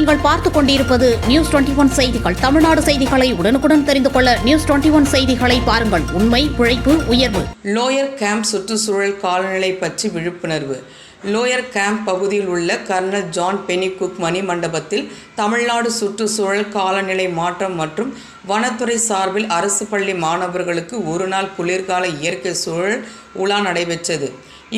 நீங்கள் பார்த்துக் கொண்டிருப்பது நியூஸ் 21 செய்திகள். தமிழ்நாடு செய்திகளை உடனுக்குடன் தெரிந்து கொள்ள நியூஸ் 21 செய்திகளை பாருங்கள். உண்மை, உழைப்பு, உயர்வு. லோயர் கேம்ப் சுற்றுச்சூழல் காலநிலை பற்றி விழிப்புணர்வு. லோயர் கேம்ப் பகுதியில் உள்ள கர்னல் ஜான் பெனிகுக் மணி மண்டபத்தில் தமிழ்நாடு சுற்றுச்சூழல் காலநிலை மாற்றம் மற்றும் வனத்துறை சார்பில் அரசு பள்ளி மாணவர்களுக்கு ஒரு நாள் குளிர்கால இயற்கை சூழல் உலா நடைபெற்றது.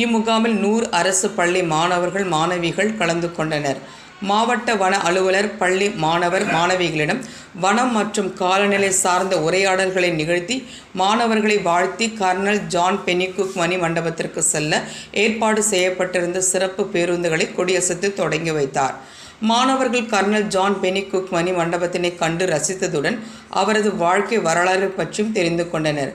இம்முகாமில் 100 அரசு பள்ளி மாணவர்கள் மாணவிகள் கலந்து கொண்டனர். மாவட்ட வன அலுவலர் பள்ளி மாணவர் மாணவிகளிடம் வனம் மற்றும் காலநிலை சார்ந்த உரையாடல்களை நிகழ்த்தி மாணவர்களை வாழ்த்தி கர்னல் ஜான் பெனிகுக் மணி மண்டபத்திற்கு செல்ல ஏற்பாடு செய்யப்பட்டிருந்த சிறப்பு பேருந்துகளை கொடியசைத்து தொடங்கி வைத்தார். மாணவர்கள் கர்னல் ஜான் பெனிகுக் மணி மண்டபத்தினை கண்டு ரசித்ததுடன் அவரது வாழ்க்கை வரலாறு பற்றியும் தெரிந்து கொண்டனர்.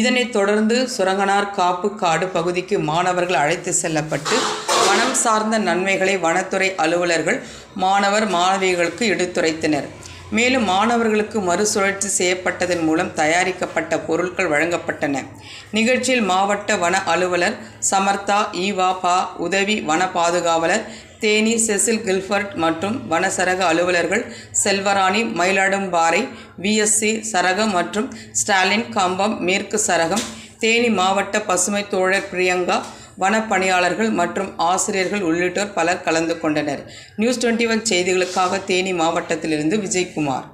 இதனைத் தொடர்ந்து சுரங்கனார் காப்பு காடு பகுதிக்கு மாணவர்கள் அழைத்து செல்லப்பட்டு வனம் சார்ந்த நன்மைகளை வனத்துறை அலுவலர்கள் மாணவர் மாணவிகளுக்கு எடுத்துரைத்தனர். மேலும் மாணவர்களுக்கு மறுசுழற்சி செய்யப்பட்டதன் மூலம் தயாரிக்கப்பட்ட பொருட்கள் வழங்கப்பட்டன. நிகழ்ச்சியில் மாவட்ட வன அலுவலர் சமர்த்தா ஈவா பா, உதவி வன பாதுகாவலர் தேனி செசில் கில்ஃபர்ட் மற்றும் வன சரக அலுவலர்கள் செல்வராணி, மயிலாடும்பாறை விஎஸ்சி சரகம் மற்றும் ஸ்டாலின் கம்பம் மேற்கு சரகம், தேனி மாவட்ட பசுமை தோழர் பிரியங்கா, வனப்பணியாளர்கள் மற்றும் ஆசிரியர்கள் உள்ளிட்டோர் பலர் கலந்து கொண்டனர். நியூஸ் 21 செய்திகளுக்காக தேனி மாவட்டத்திலிருந்து விஜயகுமார்.